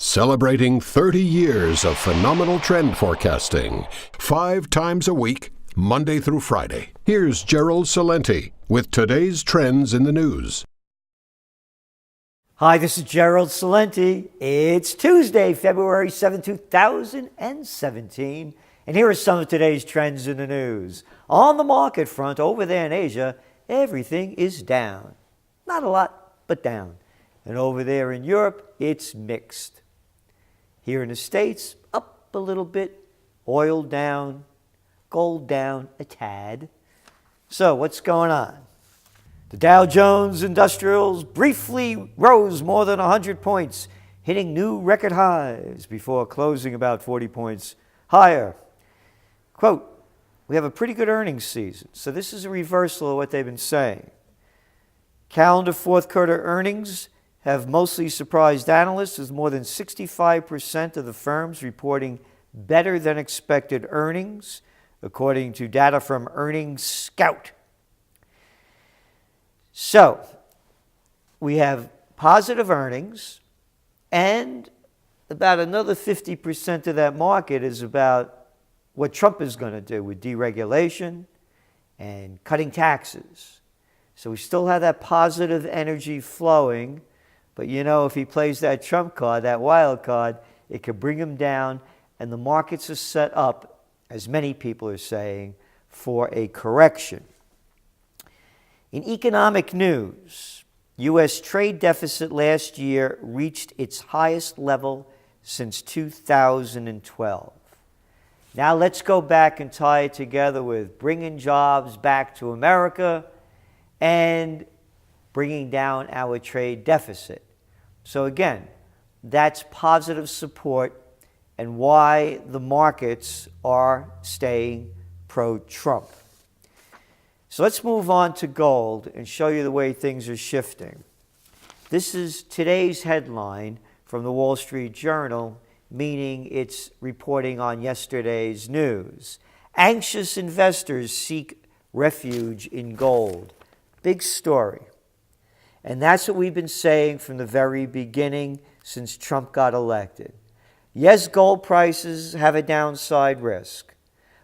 Celebrating 30 years of phenomenal trend forecasting, 5 times a week, Monday through Friday. Here's Gerald Celente with today's trends in the news. Hi, this is Gerald Celente. It's Tuesday, February 7, 2017, and here are some of today's trends in the news. On the market front, over there in Asia, everything is down. Not a lot, but down. And over there in Europe, it's mixed. Here in the States, up a little bit, oil down, gold down a tad. So what's going on? The Dow Jones Industrials briefly rose more than 100 points, hitting new record highs before closing about 40 points higher. Quote, we have a pretty good earnings season, so this is a reversal of what they've been saying. Calendar fourth quarter earnings have mostly surprised analysts, with more than 65% of the firms reporting better than expected earnings, according to data from Earnings Scout. So, we have positive earnings, and about another 50% of that market is about what Trump is going to do with deregulation and cutting taxes. So we still have that positive energy flowing, but you know, if he plays that Trump card, that wild card, it could bring him down, and the markets are set up, as many people are saying, for a correction. In economic news, U.S. trade deficit last year reached its highest level since 2012. Now let's go back and tie it together with bringing jobs back to America and bringing down our trade deficit. So again, that's positive support and why the markets are staying pro-Trump. So let's move on to gold and show you the way things are shifting. This is today's headline from the Wall Street Journal, meaning it's reporting on yesterday's news. Anxious investors seek refuge in gold. Big story. And that's what we've been saying from the very beginning since Trump got elected. Yes, gold prices have a downside risk,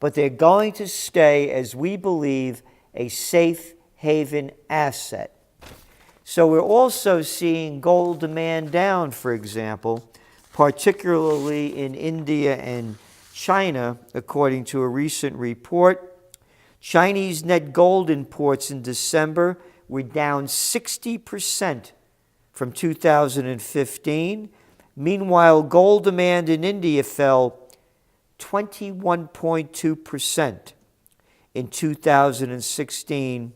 but they're going to stay, as we believe, a safe haven asset. So we're also seeing gold demand down, for example, particularly in India and China, according to a recent report. Chinese net gold imports in December were down 60% from 2015. Meanwhile, gold demand in India fell 21.2% in 2016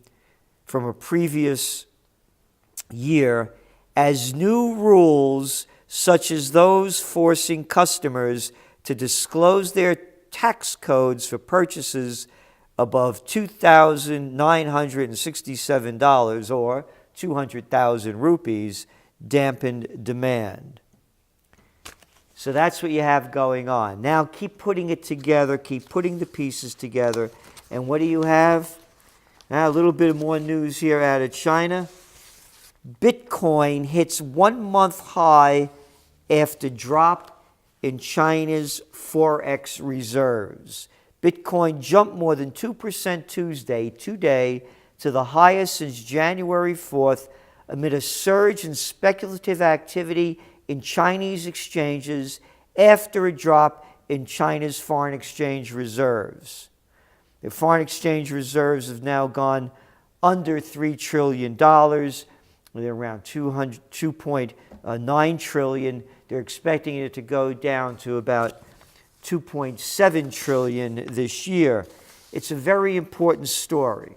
from a previous year, as new rules such as those forcing customers to disclose their tax codes for purchases above $2,967 or 200,000 rupees dampened demand. So that's what you have going on. Now keep putting it together, keep putting the pieces together, and what do you have? Now a little bit more news here out of China. Bitcoin hits 1-month high after drop in China's Forex reserves. Bitcoin jumped more than 2% Tuesday, today, to the highest since January 4th, amid a surge in speculative activity in Chinese exchanges after a drop in China's foreign exchange reserves. The foreign exchange reserves have now gone under $3 trillion. They're around $2.9 trillion. They're expecting it to go down to about $2.7 trillion this year. It's a very important story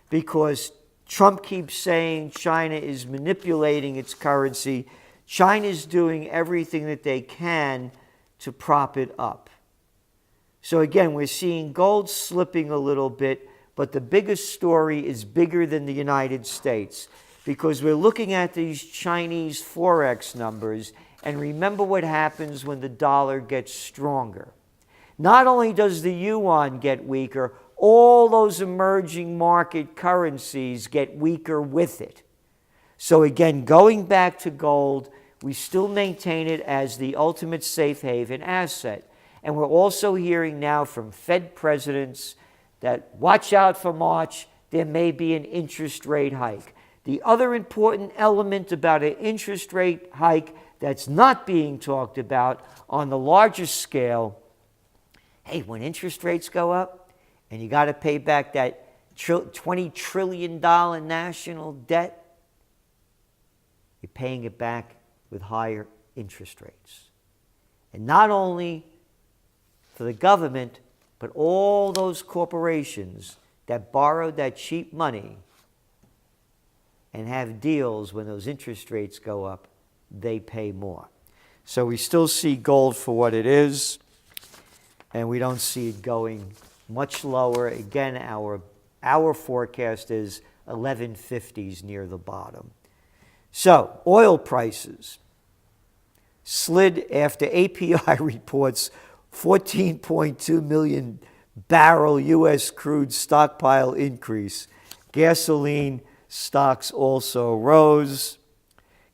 because Trump keeps saying China is manipulating its currency. China's doing everything that they can to prop it up. So again, we're seeing gold slipping a little bit, but the biggest story is bigger than the United States because we're looking at these Chinese Forex numbers, and remember what happens when the dollar gets stronger. Not only does the yuan get weaker, all those emerging market currencies get weaker with it. So again, going back to gold, we still maintain it as the ultimate safe haven asset. And we're also hearing now from Fed presidents that watch out for March, there may be an interest rate hike. The other important element about an interest rate hike that's not being talked about on the larger scale, hey, when interest rates go up and you got to pay back that $20 trillion national debt, you're paying it back with higher interest rates. And not only for the government, but all those corporations that borrowed that cheap money and have deals when those interest rates go up, they pay more. So we still see gold for what it is, and we don't see it going much lower. Again, our forecast is 1150s near the bottom. So oil prices slid after API reports 14.2 million barrel U.S. crude stockpile increase. Gasoline stocks also rose.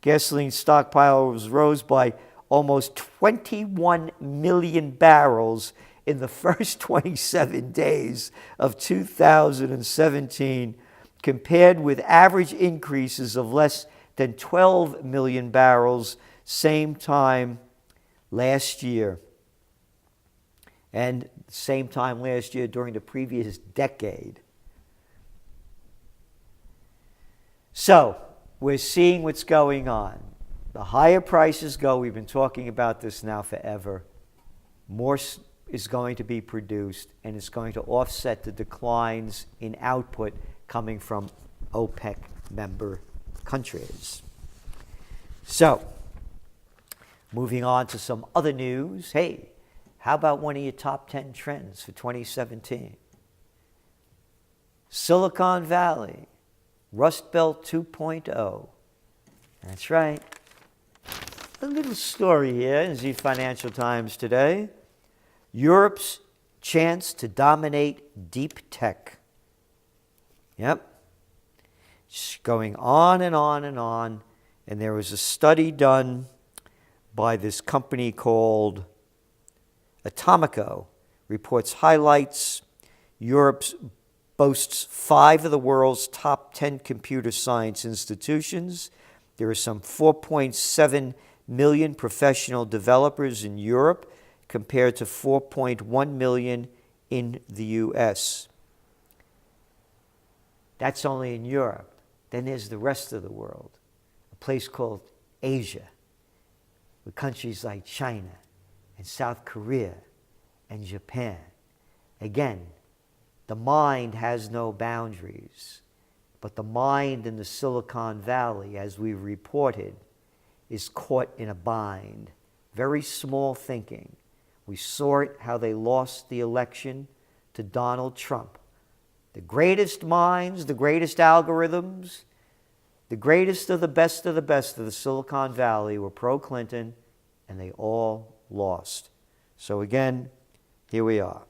Gasoline stockpiles rose by almost 21 million barrels in the first 27 days of 2017, compared with average increases of less than 12 million barrels same time last year. And same time last year during the previous decade. So, we're seeing what's going on. The higher prices go, we've been talking about this now forever, more is going to be produced, and it's going to offset the declines in output coming from OPEC member countries. So, moving on to some other news. Hey, how about one of your top 10 trends for 2017? Silicon Valley, Rust Belt 2.0. That's right. A little story here in the Financial Times today. Europe's chance to dominate deep tech. Yep. Just going on and on and on. And there was a study done by this company called Atomico, reports highlights Europe boasts 5 of the world's top 10 computer science institutions. There are some 4.7 million professional developers in Europe compared to 4.1 million in the US. That's only in Europe. Then there's the rest of the world, a place called Asia, with countries like China and South Korea and Japan. Again, the mind has no boundaries, but the mind in the Silicon Valley, as we reported, is caught in a bind. Very small thinking. We saw it how they lost the election to Donald Trump. The greatest minds, the greatest algorithms, the greatest of the best of the Silicon Valley were pro-Clinton, and they all lost. So again, here we are.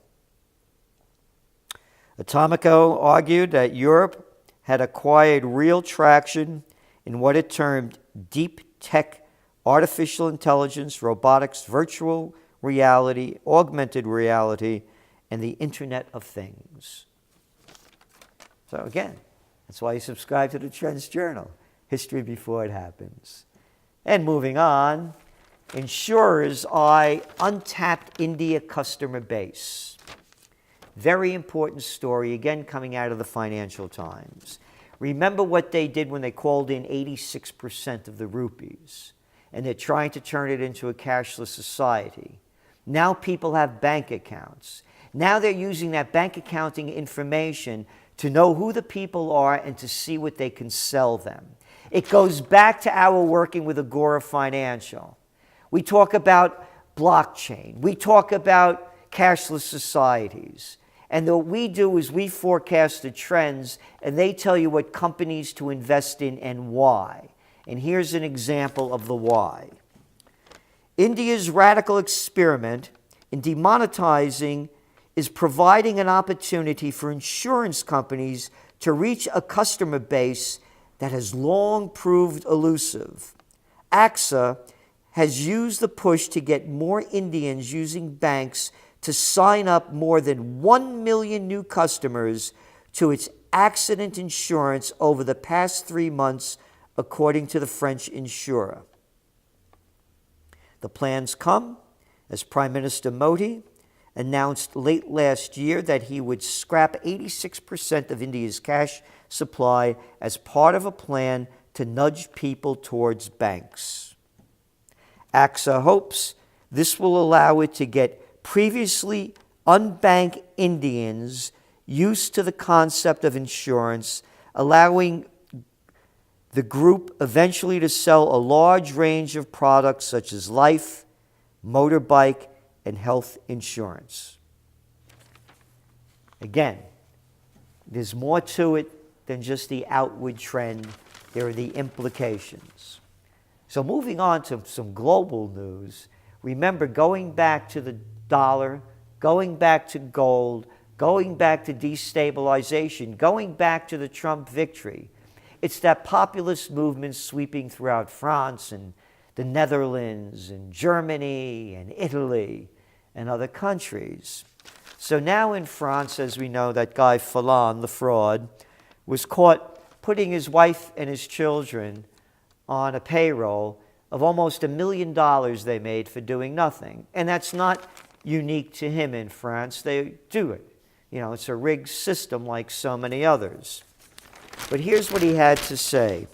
Atomico argued that Europe had acquired real traction in what it termed deep tech, artificial intelligence, robotics, virtual reality, augmented reality, and the Internet of Things. So again, that's why you subscribe to the Trends Journal, history before it happens. And moving on, insurers eye untapped India customer base. Very important story, again coming out of the Financial Times. Remember what they did when they called in 86% of the rupees, and they're trying to turn it into a cashless society. Now people have bank accounts. Now they're using that bank accounting information to know who the people are and to see what they can sell them. It goes back to our working with Agora Financial. We talk about blockchain. We talk about cashless societies. And what we do is we forecast the trends, and they tell you what companies to invest in and why. And here's an example of the why. India's radical experiment in demonetizing is providing an opportunity for insurance companies to reach a customer base that has long proved elusive. AXA has used the push to get more Indians using banks to sign up more than 1 million new customers to its accident insurance over the past 3 months, according to the French insurer. The plans come as Prime Minister Modi announced late last year that he would scrap 86% of India's cash supply as part of a plan to nudge people towards banks. AXA hopes this will allow it to get previously unbanked Indians used to the concept of insurance, allowing the group eventually to sell a large range of products such as life, motorbike, and health insurance. Again, there's more to it than just the outward trend. There are the implications. So moving on to some global news, remember, going back to the dollar, going back to gold, going back to destabilization, going back to the Trump victory, it's that populist movement sweeping throughout France and the Netherlands and Germany and Italy and other countries. So now in France, as we know, that guy Fillon, the fraud, was caught putting his wife and his children on a payroll of almost $1 million they made for doing nothing. And that's not unique to him in France. They do it. You know, it's a rigged system like so many others. But here's what he had to say.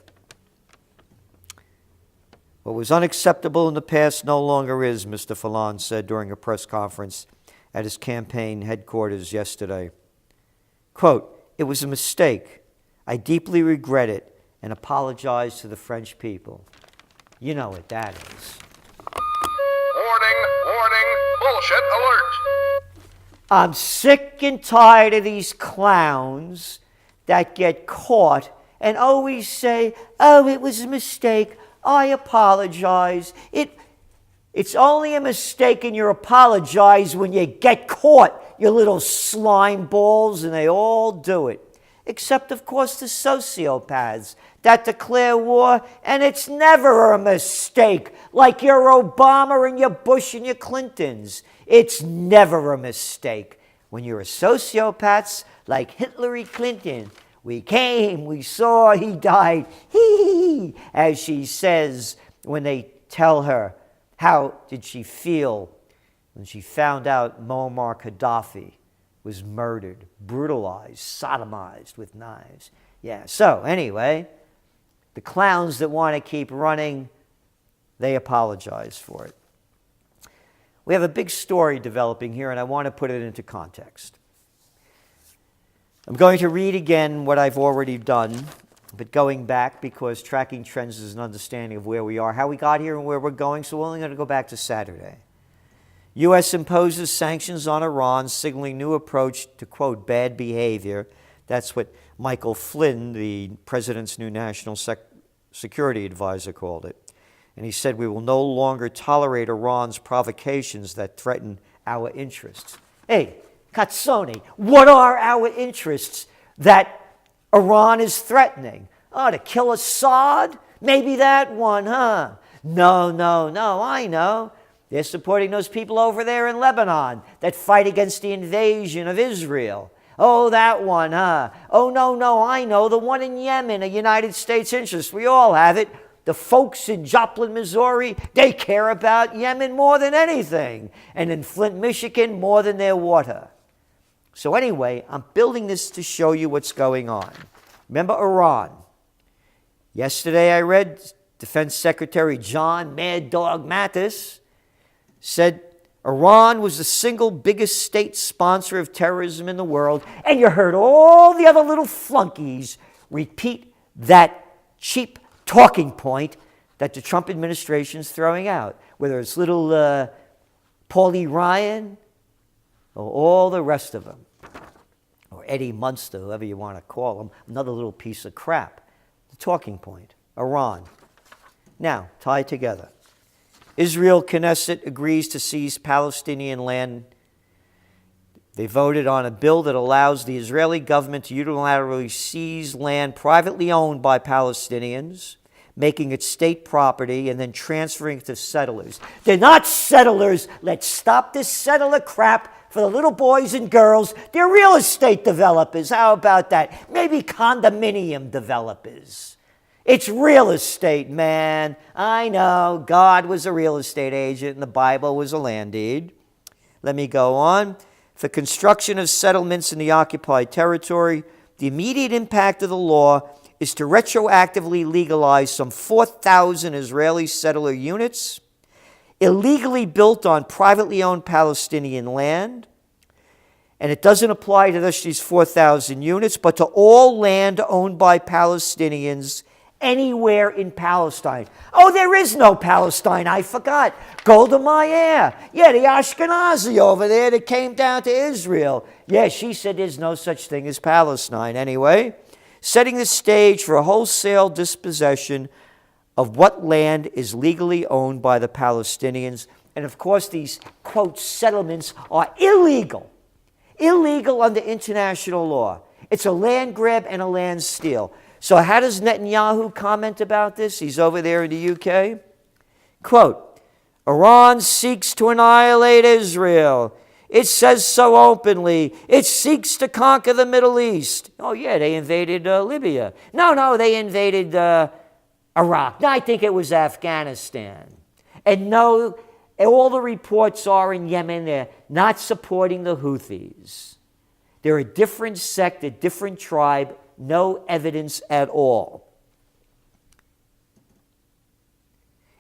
What was unacceptable in the past no longer is, Mr. Fillon said during a press conference at his campaign headquarters yesterday. Quote, "It was a mistake. I deeply regret it and apologize to the French people." You know what that is. Warning, warning, bullshit alert. I'm sick and tired of these clowns that get caught and always say, "Oh, it was a mistake. I apologize." It's only a mistake and you apologize when you get caught, you little slime balls, and they all do it. Except, of course, the sociopaths that declare war, and it's never a mistake, like your Obama and your Bush and your Clintons. It's never a mistake. When you're a sociopath like Hillary Clinton, we came, we saw, he died, hee, as she says when they tell her how did she feel when she found out Muammar Gaddafi was murdered, brutalized, sodomized with knives. Yeah, so anyway, the clowns that want to keep running, they apologize for it. We have a big story developing here, and I want to put it into context. I'm going to read again what I've already done, but going back because tracking trends is an understanding of where we are, how we got here, and where we're going, so we're only going to go back to Saturday. U.S. imposes sanctions on Iran, signaling new approach to, quote, bad behavior. That's what Michael Flynn, the president's new national security advisor, called it. And he said, we will no longer tolerate Iran's provocations that threaten our interests. Hey, Katsoni, what are our interests that Iran is threatening? Oh, to kill Assad? Maybe that one, huh? No, I know. They're supporting those people over there in Lebanon that fight against the invasion of Israel. Oh, that one, huh? Oh, no, I know. The one in Yemen, a United States interest. We all have it. The folks in Joplin, Missouri, they care about Yemen more than anything. And in Flint, Michigan, more than their water. So anyway, I'm building this to show you what's going on. Remember Iran. Yesterday I read Defense Secretary John Mad Dog Mattis said Iran was the single biggest state sponsor of terrorism in the world, and you heard all the other little flunkies repeat that cheap talking point that the Trump administration is throwing out, whether it's little Paulie Ryan or all the rest of them, or Eddie Munster, whoever you want to call him, another little piece of crap. The talking point, Iran. Now, tied together. Israel Knesset agrees to seize Palestinian land. They voted on a bill that allows the Israeli government to unilaterally seize land privately owned by Palestinians, making it state property, and then transferring it to settlers. They're not settlers. Let's stop this settler crap for the little boys and girls. They're real estate developers. How about that? Maybe condominium developers. It's real estate, man. I know. God was a real estate agent and the Bible was a land deed. Let me go on. For construction of settlements in the occupied territory, the immediate impact of the law is to retroactively legalize some 4,000 Israeli settler units illegally built on privately owned Palestinian land. And it doesn't apply to just these 4,000 units, but to all land owned by Palestinians anywhere in Palestine. Oh, there is no Palestine. I forgot. Golda Meir. Yeah, the Ashkenazi over there that came down to Israel. Yeah, she said there's no such thing as Palestine. Anyway, setting the stage for a wholesale dispossession of what land is legally owned by the Palestinians. And of course, these, quote, settlements are illegal. Illegal under international law. It's a land grab and a land steal. So how does Netanyahu comment about this? He's over there in the UK. Quote, Iran seeks to annihilate Israel. It says so openly. It seeks to conquer the Middle East. Oh, yeah, they invaded Libya. No, they invaded Iraq. No, I think it was Afghanistan. And no, all the reports are in Yemen. They're not supporting the Houthis. They're a different sect, a different tribe. No evidence at all.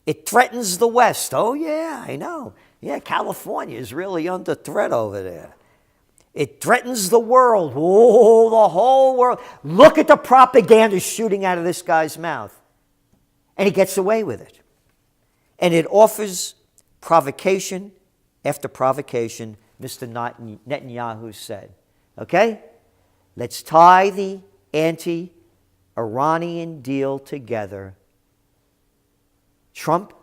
It threatens the West. Oh, yeah, I know. Yeah, California is really under threat over there. It threatens the world. Oh, the whole world. Look at the propaganda shooting out of this guy's mouth. And he gets away with it. And it offers provocation after provocation, Mr. Netanyahu said. Okay? Let's tie the anti-Iranian deal together. Trump,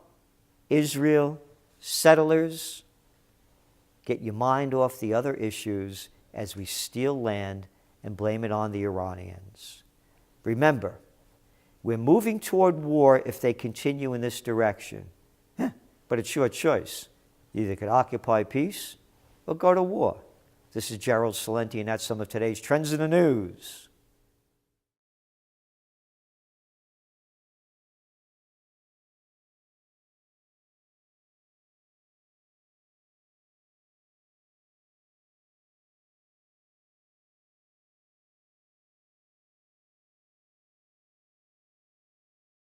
Israel, settlers, get your mind off the other issues as we steal land and blame it on the Iranians. Remember, we're moving toward war if they continue in this direction. But it's your choice. You either could occupy peace or go to war. This is Gerald Celente, and that's some of today's trends in the news.